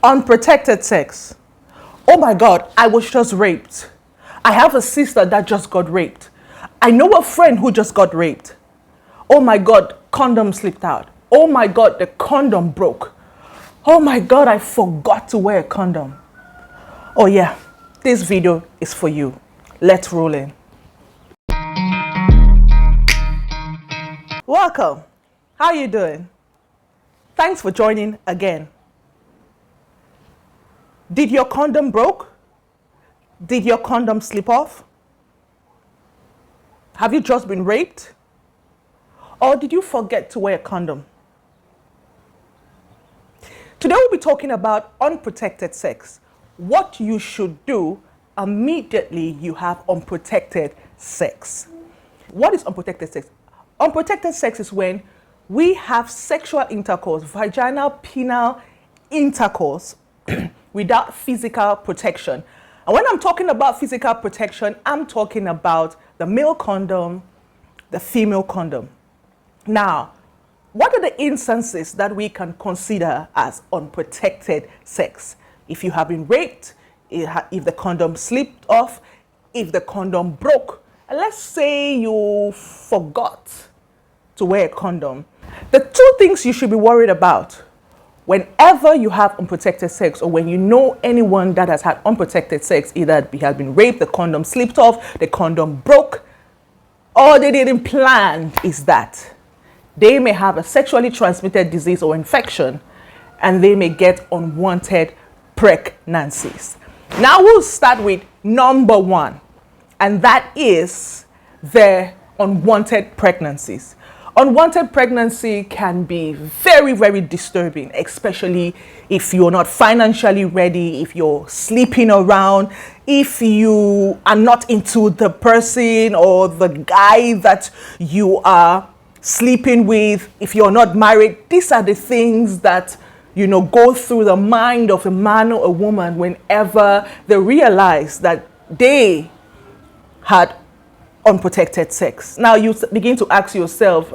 Unprotected sex. Oh my God, I was just raped. I have a sister that just got raped. I know a friend who just got raped. Oh my God, condom slipped out. Oh my God, the condom broke. Oh my God, I forgot to wear a condom. Oh yeah, this video is for you. Let's roll in. Welcome. How are you doing? Thanks for joining again. Did your condom broke? Did your condom slip off? Have you just been raped? Or did you forget to wear a condom? Today we'll be talking about unprotected sex. What you should do immediately you have unprotected sex. What is unprotected sex? Unprotected sex is when we have sexual intercourse, vaginal, penile intercourse without physical protection. And when I'm talking about physical protection, I'm talking about the male condom, the female condom. Now, what are the instances that we can consider as unprotected sex? If you have been raped, if the condom slipped off, if the condom broke, and let's say you forgot to wear a condom. The two things you should be worried about whenever you have unprotected sex, or when you know anyone that has had unprotected sex, either he has been raped, the condom slipped off, the condom broke, or they didn't plan, is that they may have a sexually transmitted disease or infection, and they may get unwanted pregnancies. Now we'll start with number one, and that is the unwanted pregnancies. Unwanted pregnancy can be very, very disturbing, especially if you're not financially ready, if you're sleeping around, if you are not into the person or the guy that you are sleeping with, if you're not married. These are the things that, go through the mind of a man or a woman whenever they realize that they had unprotected sex. Now you begin to ask yourself,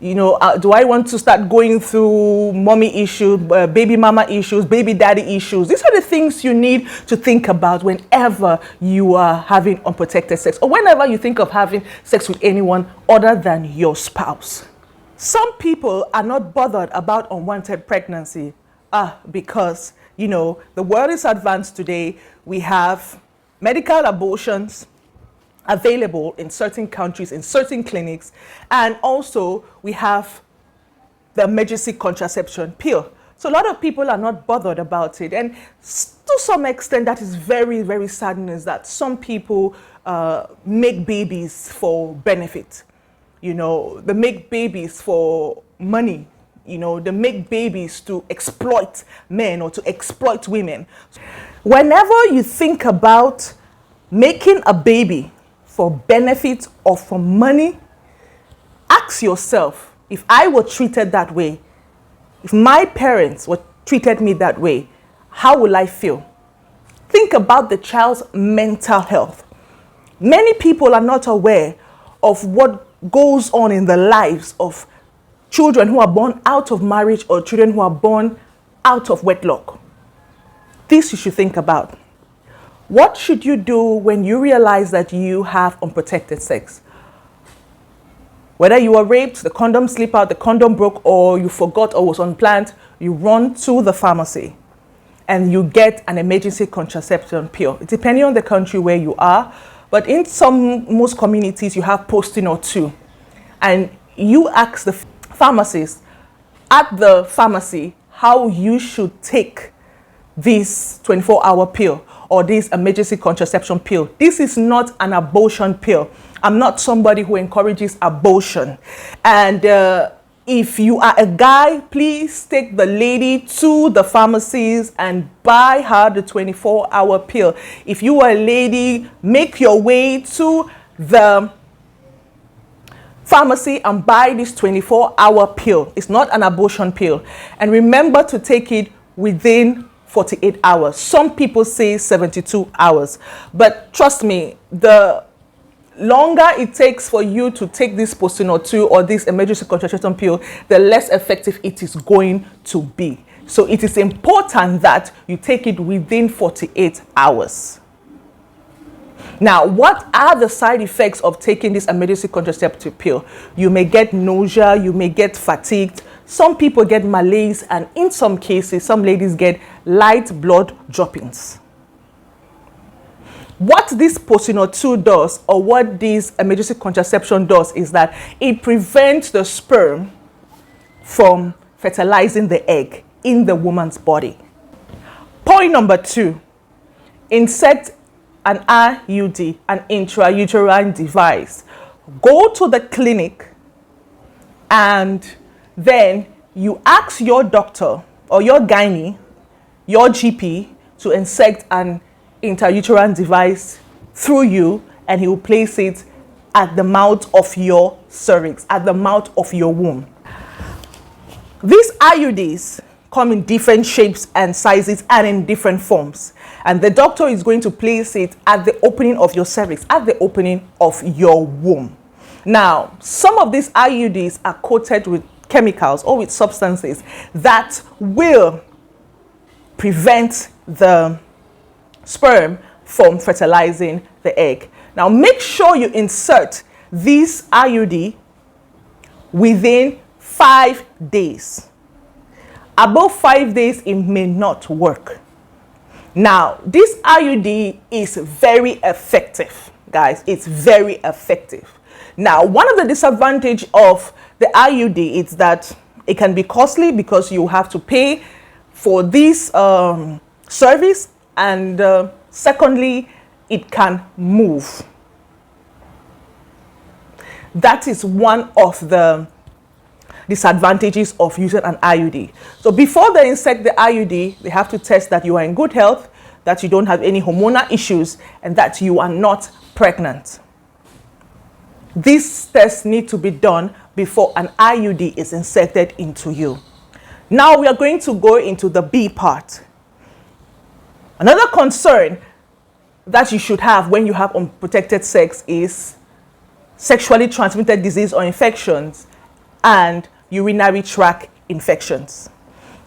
do I want to start going through mommy issues, baby mama issues, baby daddy issues? These are the things you need to think about whenever you are having unprotected sex, or whenever you think of having sex with anyone other than your spouse. Some people are not bothered about unwanted pregnancy because, the world is advanced today. We have medical abortions available in certain countries, in certain clinics, and also we have the emergency contraception pill. So a lot of people are not bothered about it, and to some extent that is very, very saddening, is that some people make babies for benefit. They make babies for money. They make babies to exploit men or to exploit women. Whenever you think about making a baby for benefit or for money, ask yourself, if I were treated that way, if my parents were treated me that way, how will I feel? Think about the child's mental health. Many people are not aware of what goes on in the lives of children who are born out of marriage or children who are born out of wedlock. This you should think about. What should you do when you realize that you have unprotected sex? Whether you were raped, the condom slipped out, the condom broke, or you forgot or was unplanned, you run to the pharmacy and you get an emergency contraception pill. Depending on the country where you are, but in most communities you have posting or two. And you ask the pharmacist at the pharmacy how you should take this 24-hour pill or this emergency contraception pill. This is not an abortion pill. I'm not somebody who encourages abortion. And if you are a guy, please take the lady to the pharmacies and buy her the 24-hour pill. If you are a lady, make your way to the pharmacy and buy this 24-hour pill. It's not an abortion pill. And remember to take it within 48 hours. Some people say 72 hours. But trust me, the longer it takes for you to take this Postin or 2 or this emergency contraception pill, the less effective it is going to be. So it is important that you take it within 48 hours. Now, what are the side effects of taking this emergency contraceptive pill? You may get nausea, you may get fatigued, some people get malaise, and in some cases, some ladies get light blood droppings. What this Postinor 2 does, or what this emergency contraception does, is that it prevents the sperm from fertilizing the egg in the woman's body. Point number 2, insert an IUD, an intrauterine device. Go to the clinic and then you ask your doctor or your gynae, your GP, to insert an intrauterine device through you, and he will place it at the mouth of your cervix, at the mouth of your womb. These IUDs come in different shapes and sizes and in different forms. And the doctor is going to place it at the opening of your cervix, at the opening of your womb. Now, some of these IUDs are coated with chemicals or with substances that will prevent the sperm from fertilizing the egg. Now, make sure you insert this IUD within 5 days. Above 5 days, it may not work. Now, this IUD is very effective, guys. It's very effective. Now, one of the disadvantages of the IUD is that it can be costly because you have to pay for this service, and secondly, it can move. That is one of the disadvantages of using an IUD. So before they insert the IUD, they have to test that you are in good health, that you don't have any hormonal issues, and that you are not pregnant. These tests need to be done before an IUD is inserted into you. Now we are going to go into the B part. Another concern that you should have when you have unprotected sex is sexually transmitted disease or infections and urinary tract infections.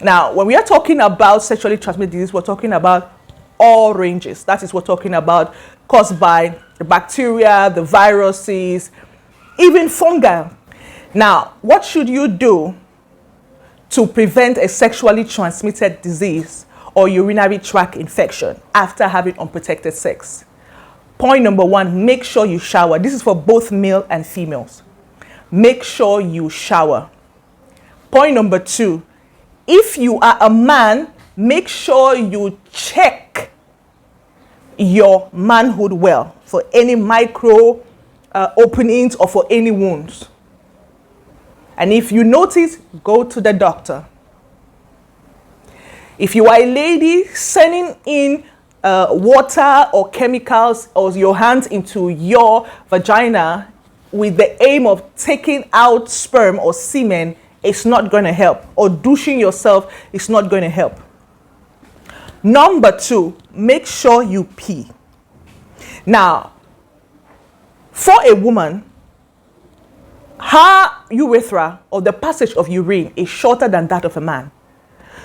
Now, when we are talking about sexually transmitted disease, we're talking about all ranges. That is, we're talking about caused by the bacteria, the viruses, even fungi. Now, what should you do to prevent a sexually transmitted disease or urinary tract infection after having unprotected sex? Point number 1, make sure you shower. This is for both male and females. Make sure you shower. Point number 2, if you are a man, make sure you check your manhood well for any micro openings or for any wounds. And if you notice, go to the doctor. If you are a lady, sending in water or chemicals or your hands into your vagina with the aim of taking out sperm or semen, it's not going to help. Or douching yourself is not going to help. Number 2, make sure you pee. Now, for a woman, her urethra or the passage of urine is shorter than that of a man.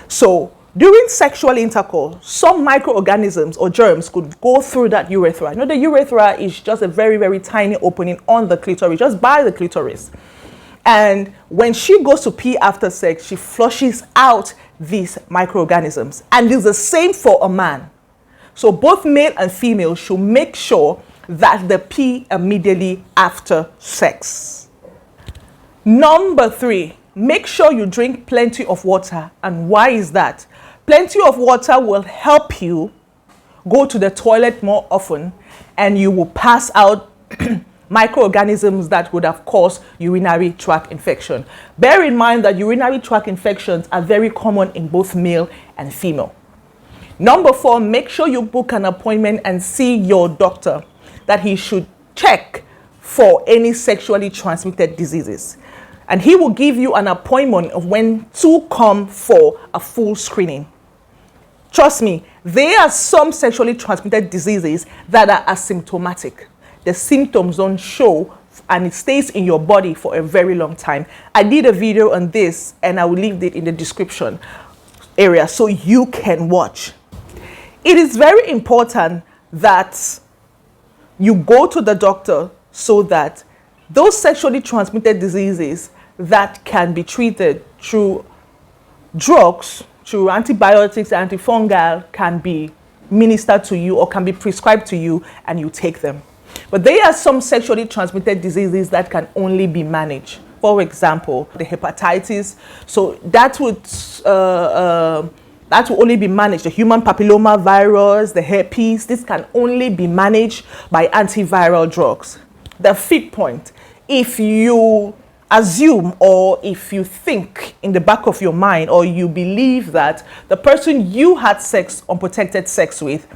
So during sexual intercourse, some microorganisms or germs could go through that urethra. You know, the urethra is just a very, very tiny opening on the clitoris, just by the clitoris. And when she goes to pee after sex, she flushes out these microorganisms. And it's the same for a man. So both male and female should make sure that they pee immediately after sex. Number 3, make sure you drink plenty of water. And why is that? Plenty of water will help you go to the toilet more often, and you will pass out microorganisms that would have caused urinary tract infection. Bear in mind that urinary tract infections are very common in both male and female. Number 4, make sure you book an appointment and see your doctor, that he should check for any sexually transmitted diseases. And he will give you an appointment of when to come for a full screening. Trust me, there are some sexually transmitted diseases that are asymptomatic. The symptoms don't show and it stays in your body for a very long time. I did a video on this and I will leave it in the description. area so you can watch. It is very important that you go to the doctor so that those sexually transmitted diseases that can be treated through drugs, through antibiotics, antifungal, can be ministered to you or can be prescribed to you and you take them. But there are some sexually transmitted diseases that can only be managed. For example, the hepatitis. So that will only be managed. The human papilloma virus, the herpes, this can only be managed by antiviral drugs. The fifth point, if you assume or if you think in the back of your mind or you believe that the person you had unprotected sex with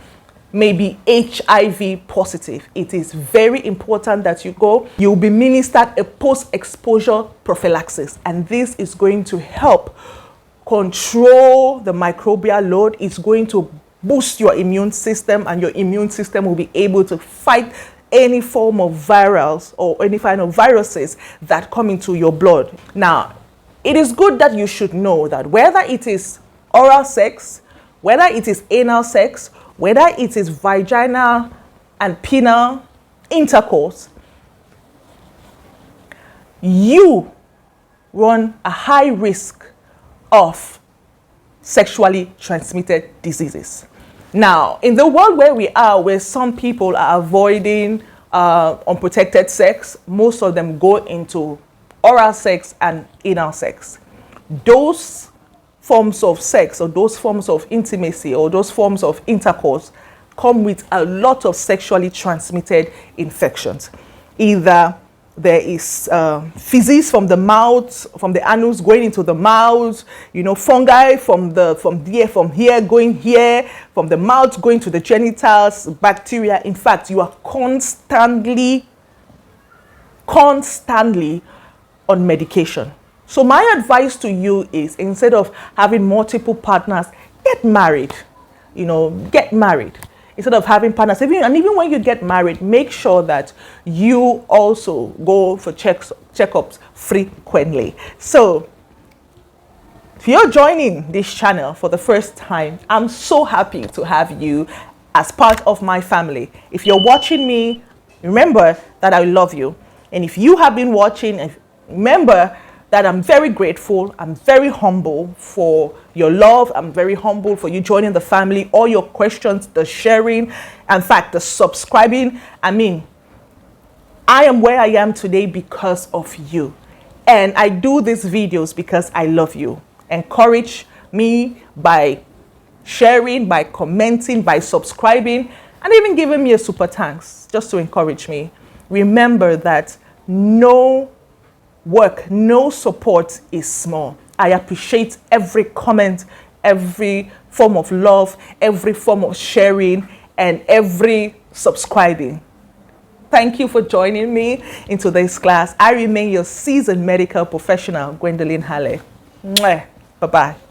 may be HIV positive, it is very important that you go. You'll be ministered a post-exposure prophylaxis, and this is going to help control the microbial load. It's going to boost your immune system, and your immune system will be able to fight any form of virals or any kind of viruses that come into your blood. Now, it is good that you should know that whether it is oral sex, whether it is anal sex, whether it is vaginal and penile intercourse, you run a high risk of sexually transmitted diseases. Now, in the world where we are, where some people are avoiding unprotected sex, most of them go into oral sex and anal sex. Those forms of sex or those forms of intimacy or those forms of intercourse come with a lot of sexually transmitted infections. Either there is feces from the mouth, from the anus going into the mouth, fungi from here going here, from the mouth going to the genitals, bacteria. In fact, you are constantly on medication. So my advice to you is, instead of having multiple partners, get married. Get married. Instead of having partners, even when you get married, make sure that you also go for checkups frequently. So if you're joining this channel for the first time, I'm so happy to have you as part of my family. If you're watching me, remember that I love you. And if you have been watching, remember that I'm very grateful. I'm very humble for your love. I'm very humble for you joining the family, all your questions, the sharing, in fact, the subscribing. I am where I am today because of you. And I do these videos because I love you. Encourage me by sharing, by commenting, by subscribing, and even giving me a super thanks just to encourage me. Remember that no work, no support is small. I appreciate every comment, every form of love, every form of sharing, and every subscribing. Thank you for joining me in today's class. I remain your seasoned medical professional, Gwendolyn Hale. Bye-bye.